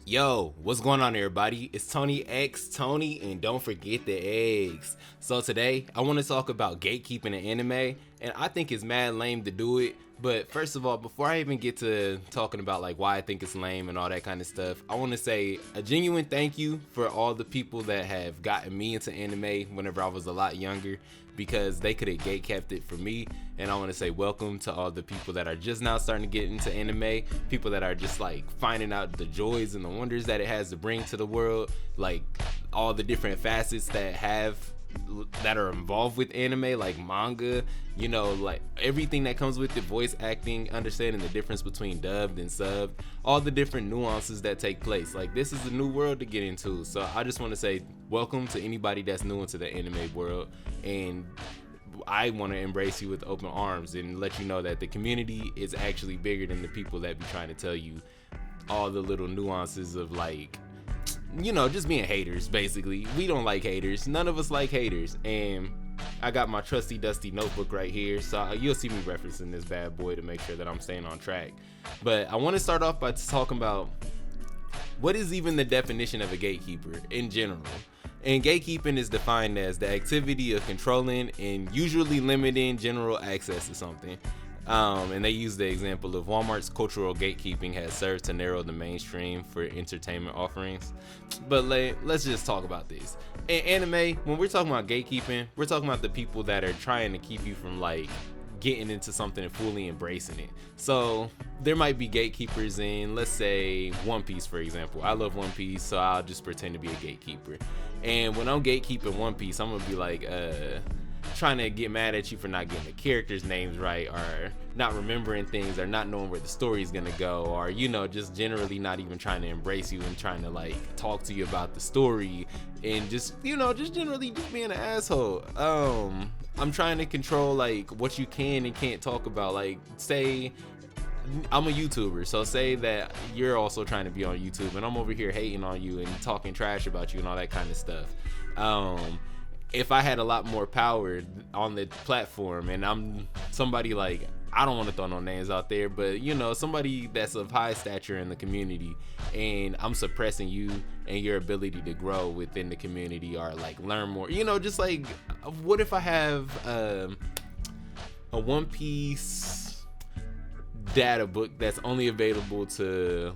Yo, what's going on, everybody? It's Tony, and don't forget the eggs. So today, I want to talk about gatekeeping in anime, and I think it's mad lame to do it. But first of all, before I even get to talking about like why I think it's lame and all that kind of stuff, I want to say a genuine thank you for all the people that have gotten me into anime whenever I was a lot younger, because they could have gatekept it for me. And I want to say welcome to all the people that are just now starting to get into anime, people that are just like finding out the joys and the wonders that it has to bring to the world, like all the different facets that are involved with anime, like manga, you know, like everything that comes with the voice acting, understanding the difference between dubbed and subbed, all the different nuances that take place. Like, this is a new world to get into. So I just want to say welcome to anybody that's new into the anime world, and I want to embrace you with open arms and let you know that the community is actually bigger than the people that be trying to tell you all the little nuances of, like, you know, just being haters. Basically, we don't like haters. None of us like haters. And I got my trusty dusty notebook right here, so you'll see me referencing this bad boy to make sure that I'm staying on track. But I want to start off by talking about what is even the definition of a gatekeeper in general. And gatekeeping is defined as the activity of controlling and usually limiting general access to something. And they use the example of Walmart's cultural gatekeeping has served to narrow the mainstream for entertainment offerings. But let's just talk about this. In anime, when we're talking about gatekeeping, we're talking about the people that are trying to keep you from, like, getting into something and fully embracing it. So there might be gatekeepers in, let's say, One Piece, for example. I love One Piece, so I'll just pretend to be a gatekeeper. And when I'm gatekeeping One Piece, I'm gonna be like, trying to get mad at you for not getting the characters' names right, or not remembering things, or not knowing where the story's gonna go, or, you know, just generally not even trying to embrace you and trying to, like, talk to you about the story, and just, you know, just generally just being an asshole. I'm trying to control, like, what you can and can't talk about. Like, say I'm a YouTuber, so say that you're also trying to be on YouTube, and I'm over here hating on you and talking trash about you and all that kind of stuff. If I had a lot more power on the platform, and I'm somebody, like, I don't want to throw no names out there, but, you know, somebody that's of high stature in the community, and I'm suppressing you and your ability to grow within the community or, like, learn more, you know, just like, what if I have a One Piece data book that's only available to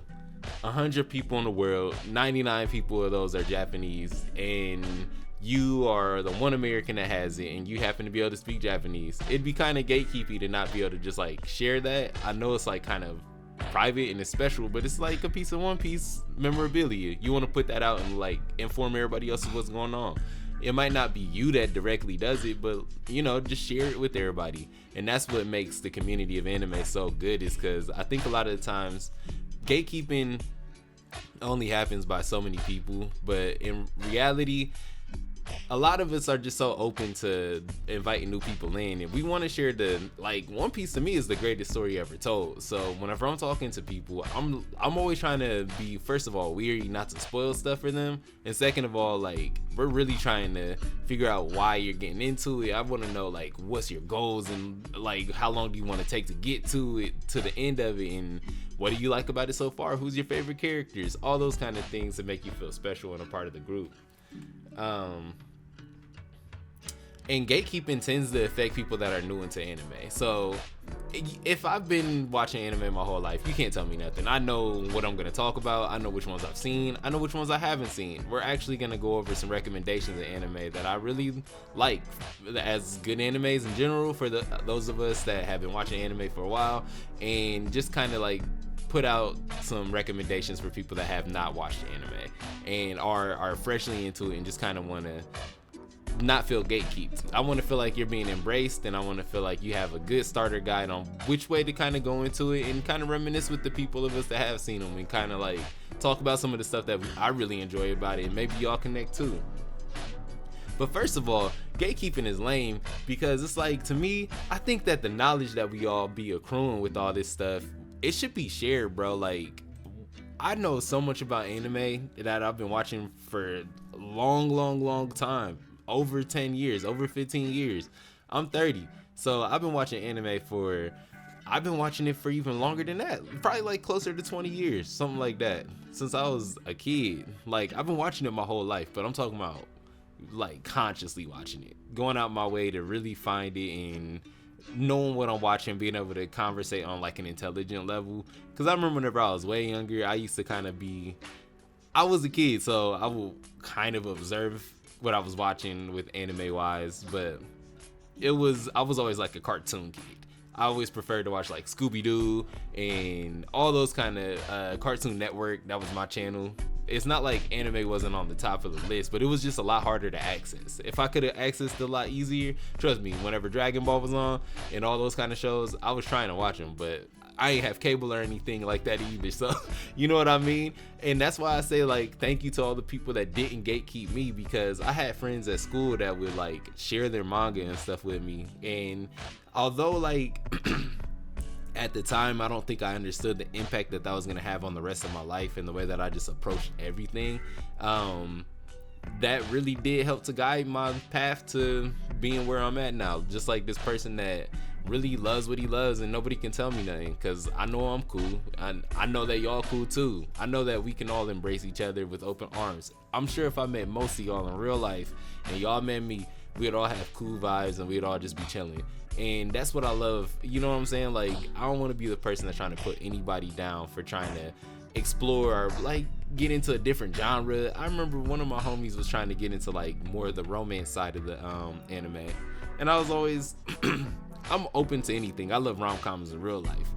100 people in the world, 99 people of those are Japanese, and you are the one American that has it, and you happen to be able to speak Japanese. It'd be kind of gatekeepy to not be able to just, like, share that. I know it's, like, kind of private and it's special, but it's like a piece of One Piece memorabilia. You want to put that out and, like, inform everybody else of what's going on. It might not be you that directly does it, but, you know, just share it with everybody. And that's what makes the community of anime so good, is because I think a lot of the times gatekeeping only happens by so many people, but in reality, a lot of us are just so open to inviting new people in, and we want to share like, One Piece to me is the greatest story ever told. So whenever I'm talking to people, I'm always trying to be, first of all, weary not to spoil stuff for them, and second of all, like, we're really trying to figure out why you're getting into it. I want to know, like, what's your goals, and, like, how long do you want to take to get to it, to the end of it, and what do you like about it so far? Who's your favorite characters? All those kind of things to make you feel special and a part of the group. And gatekeeping tends to affect people that are new into anime. So if I've been watching anime my whole life, you can't tell me nothing. I know what I'm going to talk about. I know which ones I've seen. I know which ones I haven't seen. We're actually going to go over some recommendations of anime that I really like as good animes in general for those of us that have been watching anime for a while, and just kind of, like, put out some recommendations for people that have not watched anime and are freshly into it and just kind of want to not feel gatekeeped. I want to feel like you're being embraced, and I want to feel like you have a good starter guide on which way to kind of go into it, and kind of reminisce with the people of us that have seen them, and kind of, like, talk about some of the stuff that I really enjoy about it, and maybe y'all connect too. But first of all, gatekeeping is lame, because it's like, to me, I think that the knowledge that we all be accruing with all this stuff, it should be shared, bro. Like, I know so much about anime that I've been watching for a long time. Over 10 years, over 15 years. I'm 30. So I've been watching anime for I've been watching it for even longer than that, probably like closer to 20 years, something like that, since I was a kid. Like, I've been watching it my whole life, but I'm talking about like consciously watching it, going out my way to really find it and knowing what I'm watching, being able to conversate on like an intelligent level. Because I remember whenever I was way younger, I used to kind of be, I was a kid, so I will kind of observe what I was watching with anime wise, but I was always like a cartoon kid. I always preferred to watch like Scooby-Doo and all those kind of Cartoon Network. That was my channel. It's not like anime wasn't on the top of the list, but it was just a lot harder to access. If I could have accessed it a lot easier, trust me, whenever Dragon Ball was on and all those kind of shows, I was trying to watch them, but I ain't have cable or anything like that either, so you know what I mean? And that's why I say, like, thank you to all the people that didn't gatekeep me, because I had friends at school that would like share their manga and stuff with me, and although like at the time I don't think I understood the impact that was gonna have on the rest of my life and the way that I just approached everything, that really did help to guide my path to being where I'm at now. Just like this person that really loves what he loves and nobody can tell me nothing, because I know I'm cool. I know that y'all cool too. I know that we can all embrace each other with open arms. I'm sure if I met most of y'all in real life and y'all met me, we'd all have cool vibes and we'd all just be chilling. And that's what I love, you know what I'm saying? Like, I don't want to be the person that's trying to put anybody down for trying to explore or like get into a different genre. I remember one of my homies was trying to get into like more of the romance side of the anime, and I was always I'm open to anything. I love rom-coms in real life,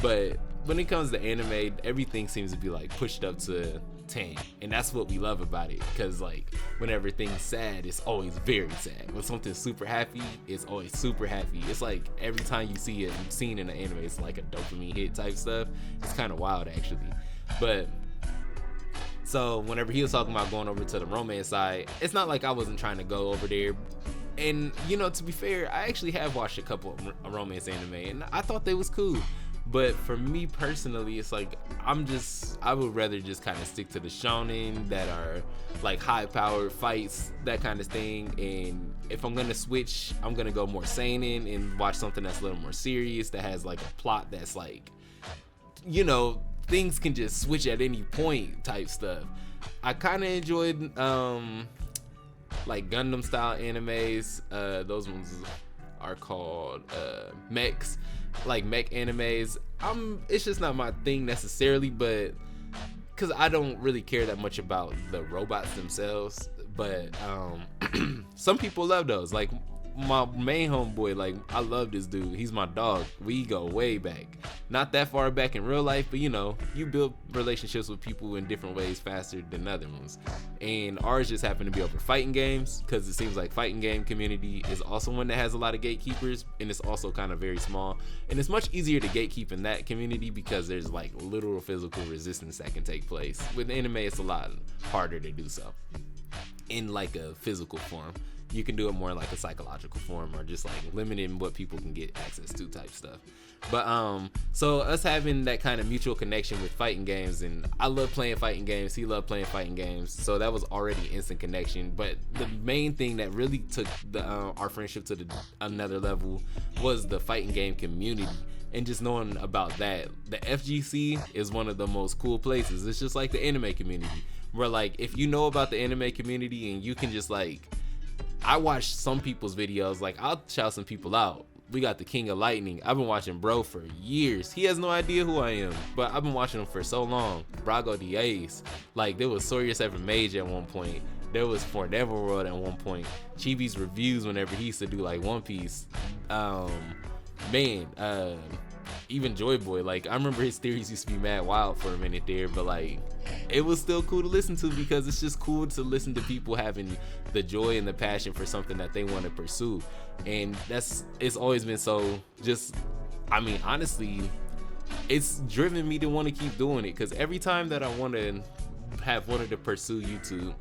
but when it comes to anime, everything seems to be like pushed up to 10, and that's what we love about it, because like whenever things sad, it's always very sad. When something's super happy, it's always super happy. It's like every time you see a scene in the anime, it's like a dopamine hit type stuff. It's kind of wild actually. But so whenever he was talking about going over to the romance side, it's not like I wasn't trying to go over there. And you know, to be fair, I actually have watched a couple of romance anime and I thought they was cool. But for me personally, it's like I would rather just kind of stick to the shonen that are like high powered fights, that kind of thing. And if I'm gonna switch, I'm gonna go more seinen and watch something that's a little more serious, that has like a plot that's like, you know, things can just switch at any point type stuff. I kind of enjoyed like Gundam style animes. Those ones are called mechs, like mech animes. It's just not my thing necessarily, but because I don't really care that much about the robots themselves. But some people love those. Like my main homeboy, like I love this dude. He's my dog. We go way back, not that far back in real life, but you know, you build relationships with people in different ways faster than other ones. And ours just happened to be over fighting games, because it seems like fighting game community is also one that has a lot of gatekeepers, and it's also kind of very small. And it's much easier to gatekeep in that community because there's like literal physical resistance that can take place. With anime, it's a lot harder to do so in like a physical form. You can do it more in like a psychological form, or just like limiting what people can get access to type stuff. But so us having that kind of mutual connection with fighting games, and I love playing fighting games, he loved playing fighting games, so that was already instant connection. But the main thing that really took the our friendship to another level was the fighting game community. And just knowing about that, the FGC is one of the most cool places. It's just like the anime community, where like if you know about the anime community and you can just like, I watch some people's videos, like I'll shout some people out. We got the King of Lightning. I've been watching bro for years. He has no idea who I am, but I've been watching him for so long. Brago the Ace. Like there was Sorius Ever Mage at one point. There was For Neverworld at one point. Chibi's reviews whenever he used to do like One Piece. Even Joy Boy, like I remember his theories used to be mad wild for a minute there, but like it was still cool to listen to, because it's just cool to listen to people having the joy and the passion for something that they want to pursue. And it's always been so, just, I mean, honestly, it's driven me to want to keep doing it, because every time that I wanted to pursue YouTube,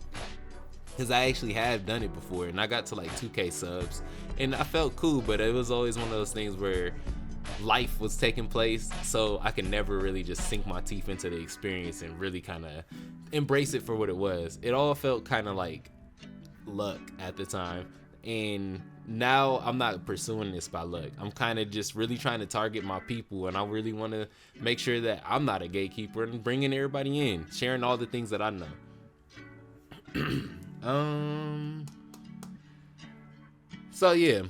because I actually have done it before and I got to like 2K subs and I felt cool, but it was always one of those things where life was taking place, so I could never really just sink my teeth into the experience and really kind of embrace it for what it was. It all felt kind of like luck at the time, and now I'm not pursuing this by luck. I'm kind of just really trying to target my people, and I really want to make sure that I'm not a gatekeeper and bringing everybody in, sharing all the things that I know. So yeah,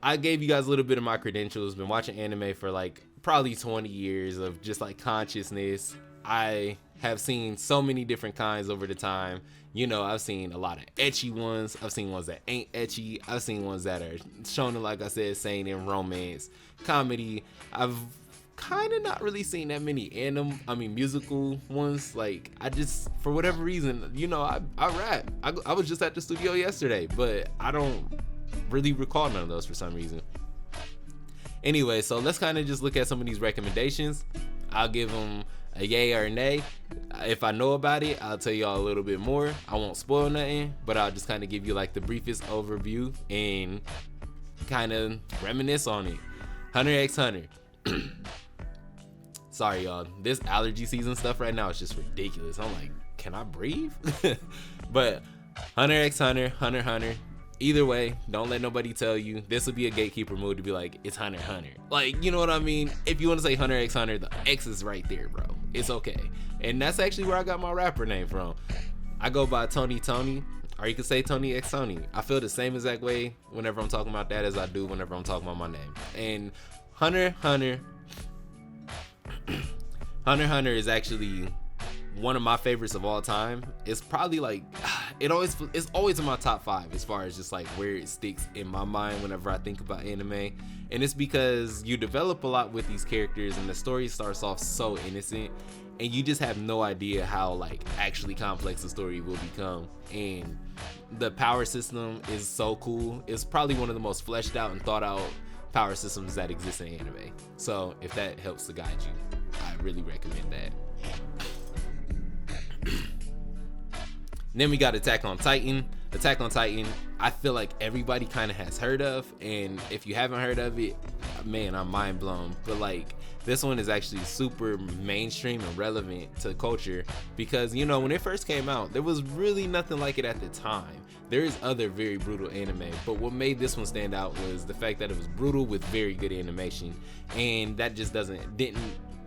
I gave you guys a little bit of my credentials. Been watching anime for like probably 20 years of just like consciousness. I have seen so many different kinds over the time. You know, I've seen a lot of ecchi ones. I've seen ones that ain't ecchi. I've seen ones that are shonen, like I said, seinen, romance, comedy. I've kind of not really seen that many musical ones. Like, I just, for whatever reason, you know, I rap. I was just at the studio yesterday, but I don't really recall none of those for some reason. Anyway, so let's kind of just look at some of these recommendations. I'll give them a yay or a nay. If I know about it, I'll tell y'all a little bit more. I won't spoil nothing, but I'll just kind of give you like the briefest overview and kind of reminisce on it. Hunter x Hunter. Sorry, y'all. This allergy season stuff right now is just ridiculous. I'm like, can I breathe? But Hunter x Hunter, Hunter x Hunter. Either way, don't let nobody tell you. This would be a gatekeeper move to be like, it's Hunter x Hunter. Like, you know what I mean? If you want to say Hunter x Hunter, the X is right there, bro. It's okay. And that's actually where I got my rapper name from. I go by TonyXTony, or you can say TonyXTony. I feel the same exact way whenever I'm talking about that as I do whenever I'm talking about my name. And Hunter x Hunter, Hunter x Hunter is actually one of my favorites of all time. It's probably like, it's always in my top 5 as far as just like where it sticks in my mind whenever I think about anime. And it's because you develop a lot with these characters, and the story starts off so innocent, and you just have no idea how like actually complex the story will become. And the power system is so cool. It's probably one of the most fleshed out and thought out power systems that exist in anime. So if that helps to guide you, I really recommend that. Then we got Attack on Titan. Attack on Titan, I feel like everybody kind of has heard of, and if you haven't heard of it, man, I'm mind blown. But like, this one is actually super mainstream and relevant to culture because, you know, when it first came out, there was really nothing like it at the time. There is other very brutal anime, but what made this one stand out was the fact that it was brutal with very good animation, and that just didn't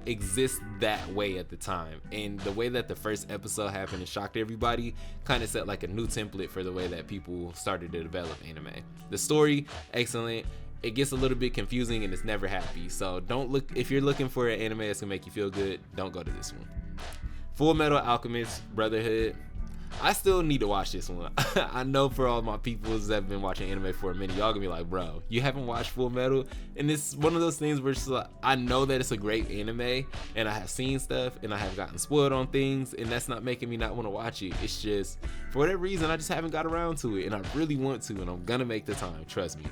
exist that way at the time. And the way that the first episode happened and shocked everybody kind of set like a new template for the way that people started to develop anime. The story, excellent. It gets a little bit confusing and it's never happy. So don't look, if you're looking for an anime that's gonna make you feel good, don't go to this one. Full Metal Alchemist Brotherhood. I still need to watch this one. I know for all my people that have been watching anime for a minute, y'all gonna be like, bro, you haven't watched Full Metal? And it's one of those things where it's like, I know that it's a great anime, and I have seen stuff, and I have gotten spoiled on things, and that's not making me not want to watch it. It's just, for whatever reason, I just haven't got around to it, and I really want to, and I'm gonna make the time, trust me.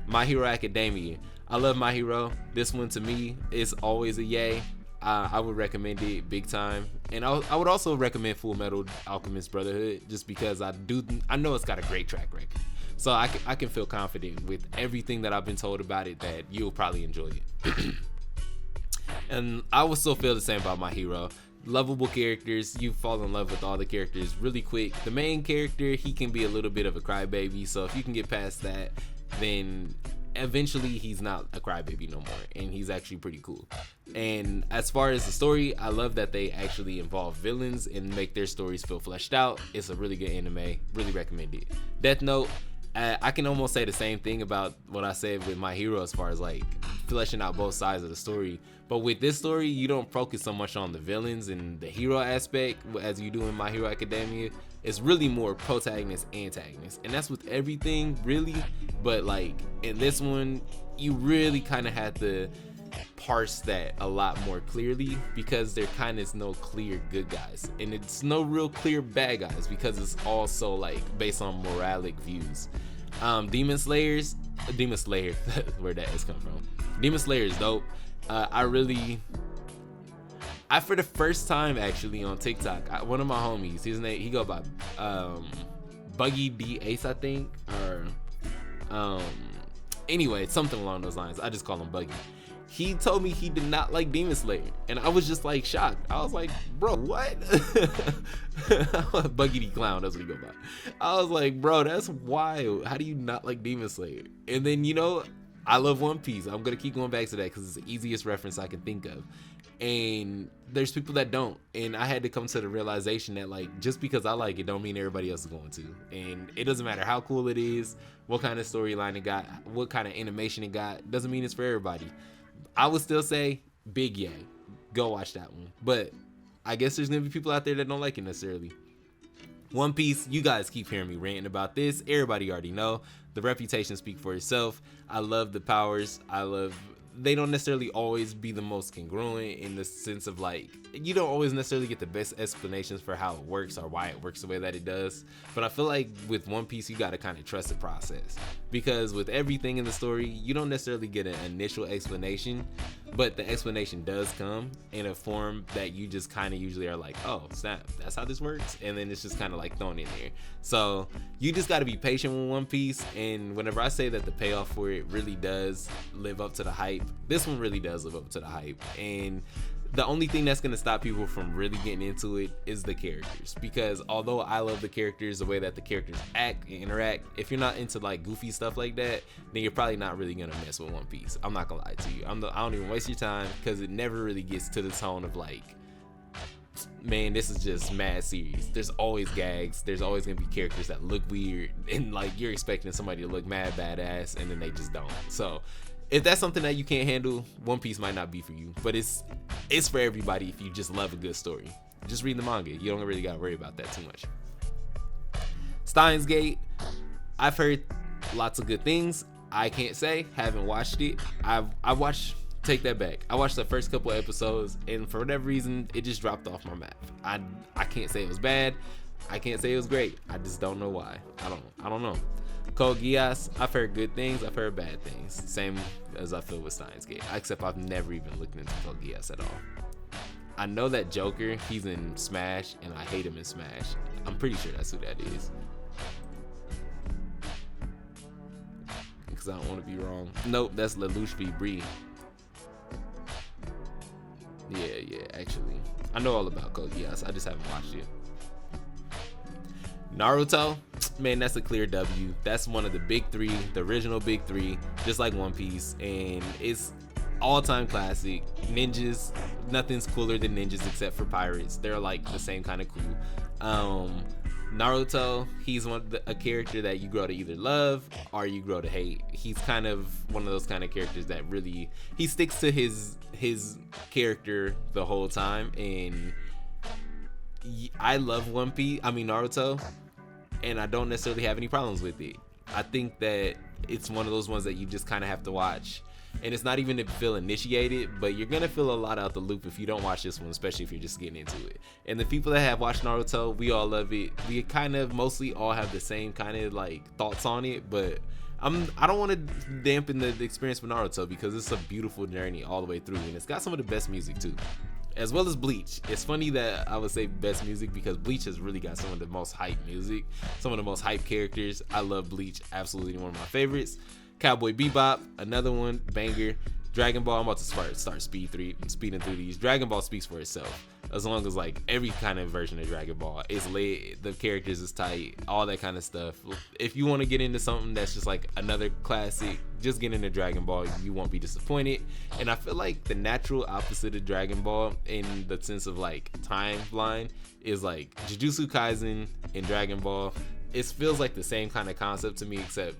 My Hero Academia. I love My Hero. This one, to me, is always a yay. I would recommend it big time, and I would also recommend Full Metal Alchemist Brotherhood just because I know it's got a great track record, so I can feel confident with everything that I've been told about it that you'll probably enjoy it. And I would still feel the same about My Hero. Lovable characters, you fall in love with all the characters really quick. The main character, he can be a little bit of a crybaby, so if you can get past that, then eventually he's not a crybaby no more, and he's actually pretty cool. And as far as the story, I love that they actually involve villains and make their stories feel fleshed out. It's a really good anime, really recommend it. Death Note, I can almost say the same thing about what I said with My Hero as far as like fleshing out both sides of the story. But with this story, you don't focus so much on the villains and the hero aspect as you do in My Hero Academia. It's really more protagonist, antagonist, and that's with everything really. But like in this one, you really kind of have to parse that a lot more clearly because there kind of is no clear good guys, and it's no real clear bad guys because it's also like based on moralic views. Demon Slayer, where that is come from. Demon Slayer is dope. I for the first time actually on TikTok, one of my homies, his name, he go by Buggy D Ace, I think, or anyway, something along those lines. I just call him Buggy. he told me he did not like Demon Slayer, and I was just like shocked. I was like, bro, what? Buggy the Clown, that's what he go by. I was like, bro, that's wild. How do you not like Demon Slayer? And then, you know, I love One Piece. I'm gonna keep going back to that because it's the easiest reference I can think of. And there's people that don't, and I had to come to the realization that, like, just because I like it don't mean everybody else is going to. And it doesn't matter how cool it is, what kind of storyline it got, what kind of animation it got, doesn't mean it's for everybody. I would still say big yay, go watch that one. But I guess there's gonna be people out there that don't like it necessarily. One Piece, you guys keep hearing me ranting about this. Everybody already know. The reputation speaks for itself. I love the powers. They don't necessarily always be the most congruent in the sense of, like, you don't always necessarily get the best explanations for how it works or why it works the way that it does. But I feel like with One Piece, you got to kind of trust the process, because with everything in the story, you don't necessarily get an initial explanation, but the explanation does come in a form that you just kind of usually are like, oh snap, that's how this works, and then it's just kind of like thrown in there. So you just got to be patient with One Piece, and whenever I say that the payoff for it really does live up to the hype, this one really does live up to the hype. And the only thing that's going to stop people from really getting into it is the characters, because although I love the characters, the way that the characters act and interact, if you're not into like goofy stuff like that, then you're probably not really going to mess with One Piece. I'm not gonna lie to you. I don't even waste your time, because it never really gets to the tone of like, man, this is just mad serious. There's always gags, there's always gonna be characters that look weird, and like you're expecting somebody to look mad badass and then they just don't. So if that's something that you can't handle, One Piece might not be for you. But it's for everybody if you just love a good story. Just read the manga. You don't really gotta worry about that too much. Steins Gate, I've heard lots of good things. I can't say, haven't watched it. Take that back. I watched the first couple of episodes, and for whatever reason, it just dropped off my map. I can't say it was bad. I can't say it was great. I just don't know why. I don't know. Code Geass, I've heard good things, I've heard bad things. Same as I feel with Steins Gate, except I've never even looked into Code Geass at all. I know that Joker, he's in Smash, and I hate him in Smash. I'm pretty sure that's who that is. Because I don't want to be wrong. Nope, that's Lelouch v. Bree. Yeah, actually. I know all about Code Geass, I just haven't watched it. Naruto, man, that's a clear W. That's one of the big three, the original big three, just like One Piece, and it's all-time classic. Ninjas, nothing's cooler than ninjas except for pirates. They're like the same kind of cool. Naruto, he's a character that you grow to either love or you grow to hate. He's kind of one of those kind of characters that really, he sticks to his character the whole time, and I love Naruto, and I don't necessarily have any problems with it. I think that it's one of those ones that you just kind of have to watch, and it's not even to feel initiated, but you're gonna feel a lot out the loop if you don't watch this one, especially if you're just getting into it. And the people that have watched Naruto, we all love it. We kind of mostly all have the same kind of like thoughts on it, but I don't want to dampen the experience with Naruto, because it's a beautiful journey all the way through, and it's got some of the best music too, as well as Bleach. It's funny that I would say best music, because Bleach has really got some of the most hype music, some of the most hype characters. I love Bleach, absolutely one of my favorites. Cowboy Bebop, another one, banger. Dragon Ball, I'm about to start speeding through these. Dragon Ball speaks for itself, as long as like every kind of version of Dragon Ball is lit, the characters is tight, all that kind of stuff. If you want to get into something that's just like another classic, just get into Dragon Ball, you won't be disappointed. And I feel like the natural opposite of Dragon Ball in the sense of like timeline is like Jujutsu Kaisen and Dragon Ball. It feels like the same kind of concept to me, except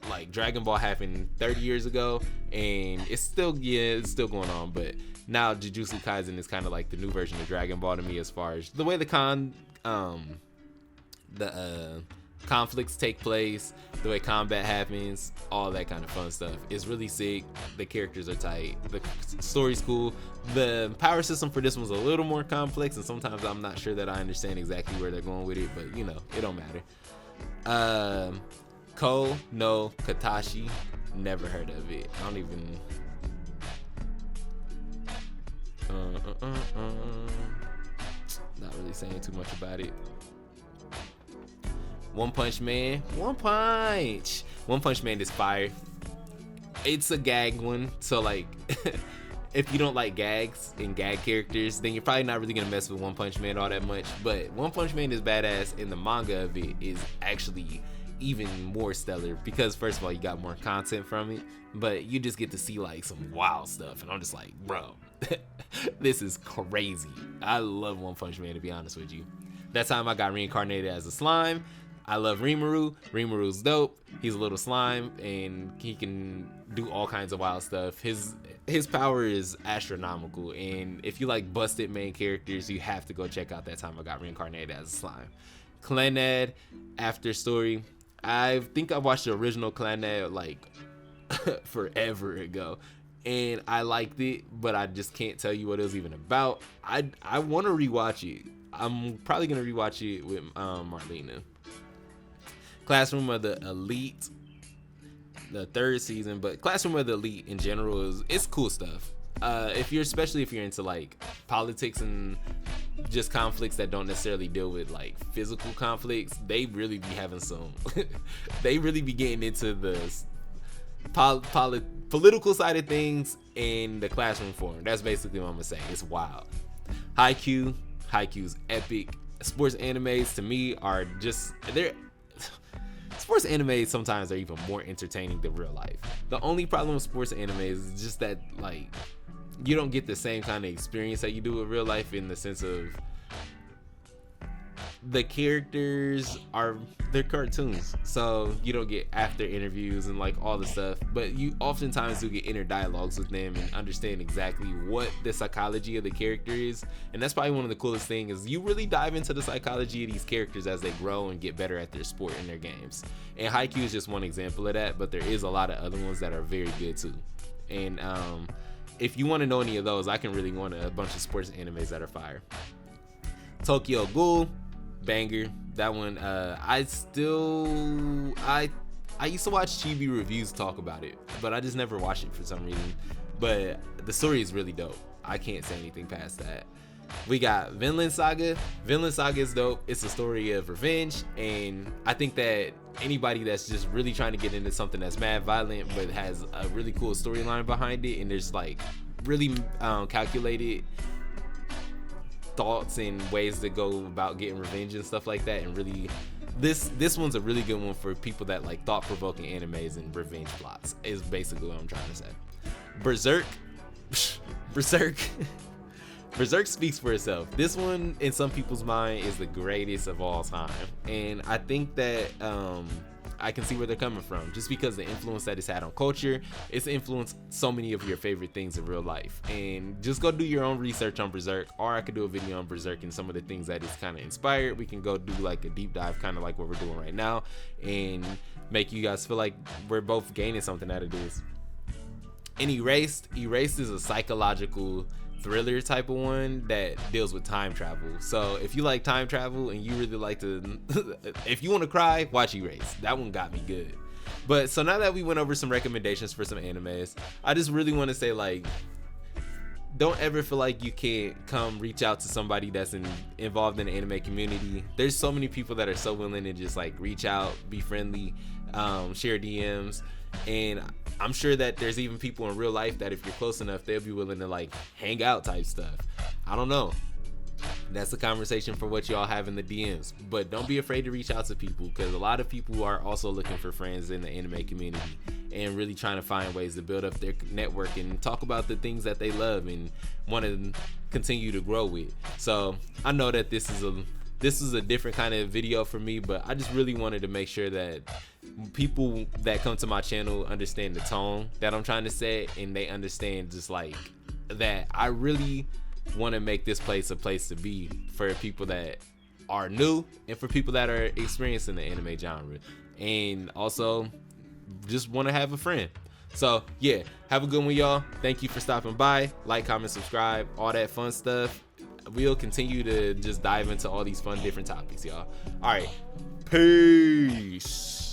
like Dragon Ball happened 30 years ago, and it's still going on, but now Jujutsu Kaisen is kind of like the new version of Dragon Ball to me, as far as the way the conflicts take place, the way combat happens, all that kind of fun stuff. It's really sick. The characters are tight, the story's cool. The power system for this one's a little more complex, and sometimes I'm not sure that I understand exactly where they're going with it, but you know, it don't matter. Ko no Katashi, never heard of it. I don't even not really saying too much about it. One Punch Man is fire. it's a gag one, so like if you don't like gags and gag characters, then you're probably not really gonna mess with One Punch Man all that much. But One Punch Man is badass, and the manga of it is actually even more stellar because first of all, you got more content from it, but you just get to see like some wild stuff, and I'm just like, bro, this is crazy. I love One Punch Man, to be honest with you. That time I got reincarnated as a slime. I love Rimuru. Rimuru's dope. He's a little slime, and he can do all kinds of wild stuff. His power is astronomical, and if you like busted main characters, you have to go check out That Time I Got Reincarnated as a Slime. Clannad After Story. I think I watched the original Clannad like forever ago, and I liked it, but I just can't tell you what it was even about. I want to rewatch it. I'm probably gonna rewatch it with Marlena. Classroom of the Elite, the 3rd season, but Classroom of the Elite in general it's cool stuff. Especially if you're into like politics and just conflicts that don't necessarily deal with like physical conflicts, they really be having some they really be getting into the political side of things in the classroom forum. That's basically what I'm gonna say. It's wild. Haikyuu's epic. Sports animes to me are just, sports animes sometimes are even more entertaining than real life. The only problem with sports animes is just that like you don't get the same kind of experience that you do with real life, in the sense of the characters they're cartoons, so you don't get after interviews and like all the stuff, but you oftentimes do get inner dialogues with them and understand exactly what the psychology of the character is. And that's probably one of the coolest things, is you really dive into the psychology of these characters as they grow and get better at their sport and their games. And Haikyuu is just one example of that, but there is a lot of other ones that are very good too. And if you want to know any of those, I can really go into a bunch of sports animes that are fire. Tokyo Ghoul, banger. That one, I used to watch Chibi reviews talk about it, but I just never watched it for some reason. But the story is really dope. I can't say anything past that. We got Vinland Saga. Vinland Saga is dope. It's a story of revenge, and I think that anybody that's just really trying to get into something that's mad violent but has a really cool storyline behind it, and there's like really calculated thoughts and ways to go about getting revenge and stuff like that, and really this one's a really good one for people that like thought-provoking animes and revenge plots, is basically what I'm trying to say. Berserk Berserk speaks for itself. This one, in some people's mind, is the greatest of all time, and I think that I can see where they're coming from, just because the influence that it's had on culture. It's influenced so many of your favorite things in real life. And just go do your own research on Berserk, or I could do a video on Berserk and some of the things that it's kind of inspired. We can go do like a deep dive, kind of like what we're doing right now, and make you guys feel like we're both gaining something out of this. And Erased is a psychological thriller type of one that deals with time travel. So if you like time travel and you really like to if you want to cry, watch Erased. That one got me good. But so now that we went over some recommendations for some animes, I just really want to say, like, don't ever feel like you can't come reach out to somebody that's involved in the anime community. There's so many people that are so willing to just like reach out, be friendly, share DMs, and I'm sure that there's even people in real life that if you're close enough, they'll be willing to like hang out type stuff. I don't know. That's a conversation for what y'all have in the DMs. But don't be afraid to reach out to people, because a lot of people are also looking for friends in the anime community and really trying to find ways to build up their network and talk about the things that they love and want to continue to grow with. So I know that this is a different kind of video for me, but I just really wanted to make sure that people that come to my channel understand the tone that I'm trying to set, and they understand just like that I really want to make this place a place to be for people that are new and for people that are experienced in the anime genre, and also just want to have a friend. So yeah, have a good one, y'all. Thank you for stopping by. Like, comment, subscribe, all that fun stuff. We'll continue to just dive into all these fun different topics, y'all. All right, peace.